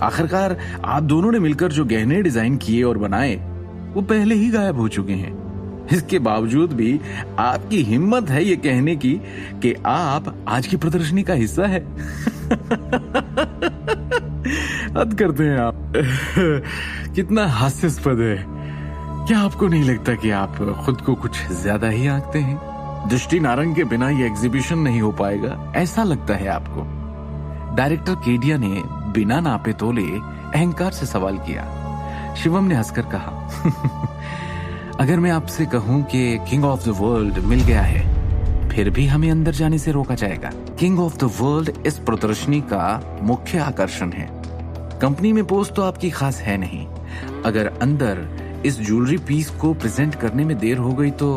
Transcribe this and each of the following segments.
आखिरकार आप दोनों ने मिलकर जो गहने डिजाइन किए और बनाए वो पहले ही गायब हो चुके हैं। इसके बावजूद भी आपकी हिम्मत है ये कहने की कि आप आज की प्रदर्शनी का हिस्सा है। हद करते हैं आप। कितना हास्यास्पद है। क्या आपको नहीं लगता कि आप खुद को कुछ ज्यादा ही आंकते हैं? दृष्टि नारंग के बिना ये एग्जीबिशन नहीं हो पाएगा, ऐसा लगता है आपको? डायरेक्टर केडिया ने बिना नापे तोले अहंकार से सवाल किया। शिवम ने हंसकर कहा, अगर मैं आपसे कहूं कि किंग ऑफ द वर्ल्ड मिल गया है, फिर भी हमें अंदर जाने से रोका जाएगा। किंग ऑफ द वर्ल्ड इस प्रदर्शनी का मुख्य आकर्षण है। कंपनी में पोस्ट तो आपकी खास है नहीं। अगर अंदर इस ज्वेलरी पीस को प्रेजेंट करने में देर हो गई तो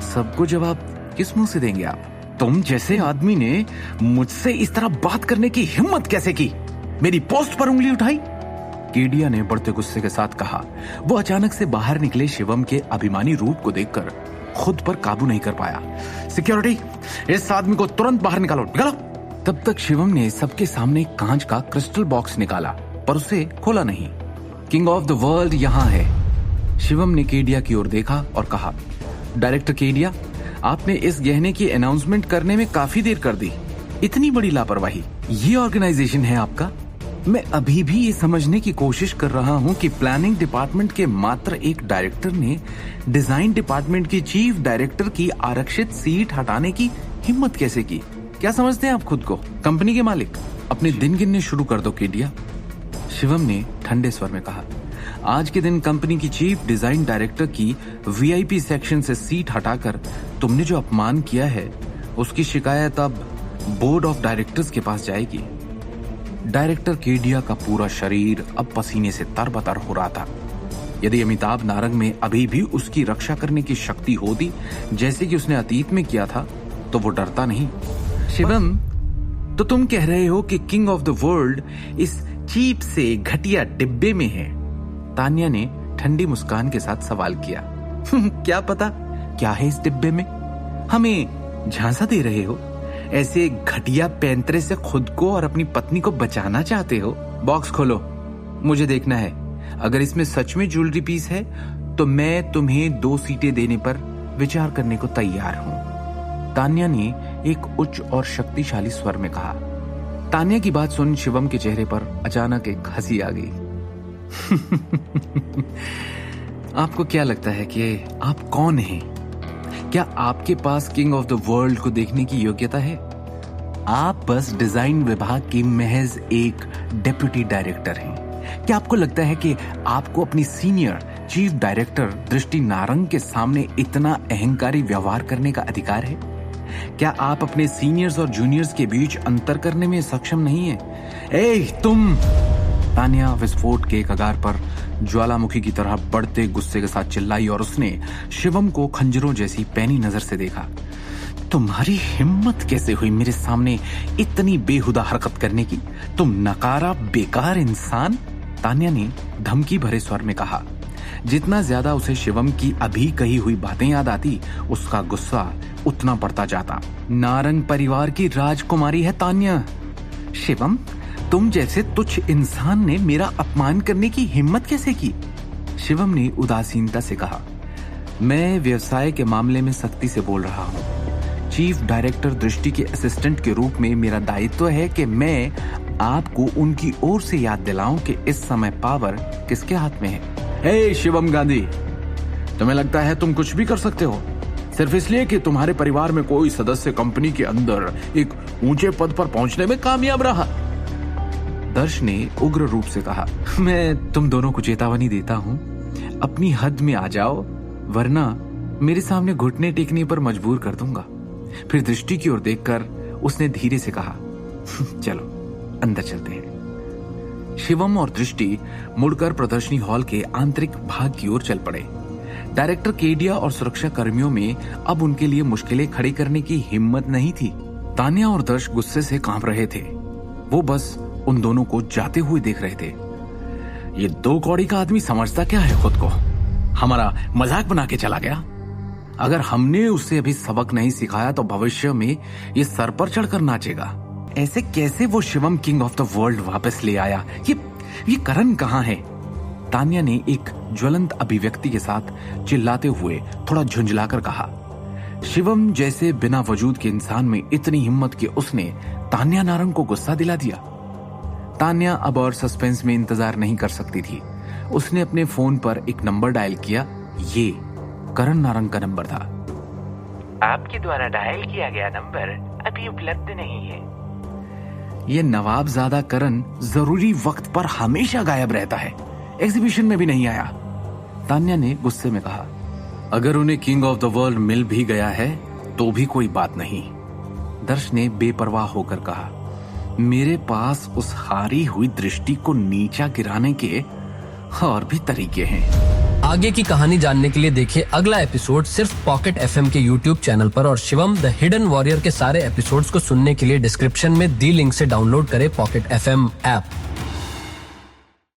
सबको जवाब किस मुंह से देंगे आप? तुम जैसे आदमी ने मुझसे इस तरह बात करने की हिम्मत कैसे की? मेरी पोस्ट पर उंगली उठाई? केडिया ने बढ़ते गुस्से के साथ कहा। वो अचानक से बाहर निकले शिवम के अभिमानी रूप को देखकर खुद पर काबू नहीं कर पाया। सिक्योरिटी, इस आदमी को तुरंत बाहर निकालो, निकालो। तब तक शिवम ने सबके सामने एक कांच का क्रिस्टल बॉक्स निकाला, पर उसे खोला नहीं। किंग ऑफ द वर्ल्ड यहाँ है। शिवम ने केडिया की ओर देखा और कहा, डायरेक्टर केडिया, आपने इस गहने की अनाउंसमेंट करने में काफी देर कर दी। इतनी बड़ी लापरवाही। ये ऑर्गेनाइजेशन है आपका? मैं अभी भी ये समझने की कोशिश कर रहा हूँ कि प्लानिंग डिपार्टमेंट के मात्र एक डायरेक्टर ने डिजाइन डिपार्टमेंट की चीफ डायरेक्टर की आरक्षित सीट हटाने की हिम्मत कैसे की? क्या समझते हैं आप खुद को? कंपनी के मालिक? अपने दिन गिनने शुरू कर दो केडिया। शिवम ने ठंडे स्वर में कहा, आज के दिन कंपनी की चीफ डिजाइन डायरेक्टर की वीआईपी सेक्शन से सीट हटाकर तुमने जो अपमान किया है, उसकी शिकायत अब बोर्ड ऑफ डायरेक्टर्स के पास जाएगी। डायरेक्टर केडिया का पूरा शरीर अब पसीने से तरबतर हो रहा था। यदि अमिताभ नारंग में अभी भी उसकी रक्षा करने की शक्ति होती जैसे कि उसने अतीत में किया था, तो वो डरता नहीं। शिवम, तो तुम कह रहे हो कि किंग ऑफ द वर्ल्ड इस चीप से घटिया डिब्बे में है? तान्या ने ठंडी मुस्कान के साथ सवाल किया। क्या पता क्या है इस डिब्बे में? हमें झांसा दे रहे हो? ऐसे घटिया पैंतरे से खुद को और अपनी पत्नी को बचाना चाहते हो? बॉक्स खोलो, मुझे देखना है। अगर इसमें सच में ज्वेलरी पीस है तो मैं तुम्हें 2 सीटें देने पर विचार करने को तैयार हूं। तान्या ने एक उच्च और शक्तिशाली स्वर में कहा। तान्या की बात सुन शिवम के चेहरे पर अचानक एक हंसी आ गई। आपको क्या लगता है कि आप कौन हैं? क्या आपके पास किंग ऑफ द वर्ल्ड को देखने की योग्यता है? आप बस डिजाइन विभाग की महज एक डेप्यूटी डायरेक्टर हैं। क्या आपको लगता है कि आपको अपनी सीनियर चीफ डायरेक्टर दृष्टि नारंग के सामने इतना अहंकारी व्यवहार करने का अधिकार है? क्या आप अपने सीनियर्स और जूनियर्स के बीच अंतर करने में सक्षम नहीं है? तुम! तान्या विस्फोट के कगार पर ज्वालामुखी की तरह बढ़ते गुस्से के साथ चिल्लाई और उसने शिवम को खंजरों जैसी पैनी नजर से देखा। तुम्हारी हिम्मत कैसे हुई मेरे सामने इतनी बेहुदा हरकत करने की? तुम नकारा बेकार इंसान! तान्या ने धमकी भरे स्वर में कहा। जितना ज्यादा उसे शिवम की अभी कही हुई बातें याद आती, उसका गुस्सा उतना बढ़ता जाता। नारंग परिवार की राजकुमारी है तान्या। शिवम, तुम जैसे तुच्छ इंसान ने मेरा अपमान करने की हिम्मत कैसे की? शिवम ने उदासीनता से कहा। मैं व्यवसाय के मामले में सख्ती से बोल रहा हूँ। चीफ डायरेक्टर दृष्टि के असिस्टेंट के रूप में मेरा दायित्व है कि मैं आपको उनकी ओर से याद दिलाऊं कि इस समय पावर किसके हाथ में है। शिवम गांधी, तुम्हें लगता है तुम कुछ भी कर सकते हो सिर्फ इसलिए कि तुम्हारे परिवार में कोई सदस्य कंपनी के अंदर एक ऊंचे पद पर पहुंचने में कामयाब रहा? दर्श ने उग्र रूप से कहा। मैं तुम दोनों को चेतावनी देता हूं, अपनी हद में आ जाओ, वरना मेरे सामने घुटने टेकने पर मजबूर कर दूंगा। फिर दृष्टि की ओर देखकर उसने धीरे से कहा, चलो अंदर चलते हैं। शिवम और दृष्टि मुड़कर प्रदर्शनी हॉल के आंतरिक भाग की ओर चल पड़े। डायरेक्टर केडिया और सुरक्षा कर्मियों में अब उनके लिए मुश्किलें खड़ी करने की हिम्मत नहीं थी। तान्या और दर्श गुस्से से कांप रहे थे। वो बस उन दोनों को जाते हुए देख रहे थे। ये 2 कौड़ी का आदमी समझता क्या है खुद को? हमारा मजाक बना के चला गया। अगर हमने उसे अभी सबक नहीं सिखाया तो भविष्य में ये सर पर चढ़कर नाचेगा। ऐसे कैसे वो Shivam king of the world वापस ले आया? ये करण कहाँ है? तान्या ने एक ज्वलंत अभिव्यक्ति के साथ चिल्लाते हुए थोड़ा झुंझलाकर कहा। शिवम जैसे बिना वजूद के इंसान में इतनी हिम्मत कि उसने तान्या नारंग को गुस्सा दिला दिया। तान्या अब और सस्पेंस में इंतजार नहीं कर सकती थी। उसने अपने फोन पर एक नंबर डायल किया। ये करण नारंग का नंबर था। आपके द्वारा डायल किया गया नंबर अभी उपलब्ध नहीं है। ये नवाबजादा करण जरूरी वक्त पर हमेशा गायब रहता है, एग्जीबिशन में भी नहीं आया। तान्या ने गुस्से में कहा। अगर उन्हें किंग ऑफ द वर्ल्ड मिल भी गया है तो भी कोई बात नहीं। दर्श ने बेपरवाह होकर कहा, मेरे पास उस हारी हुई दृष्टि को नीचा गिराने के और भी तरीके हैं। आगे की कहानी जानने के लिए देखिए अगला एपिसोड सिर्फ पॉकेट एफएम के यूट्यूब चैनल पर, और शिवम द हिडन वॉरियर के सारे एपिसोड्स को सुनने के लिए डिस्क्रिप्शन में दी लिंक से डाउनलोड करें पॉकेट एफएम ऐप।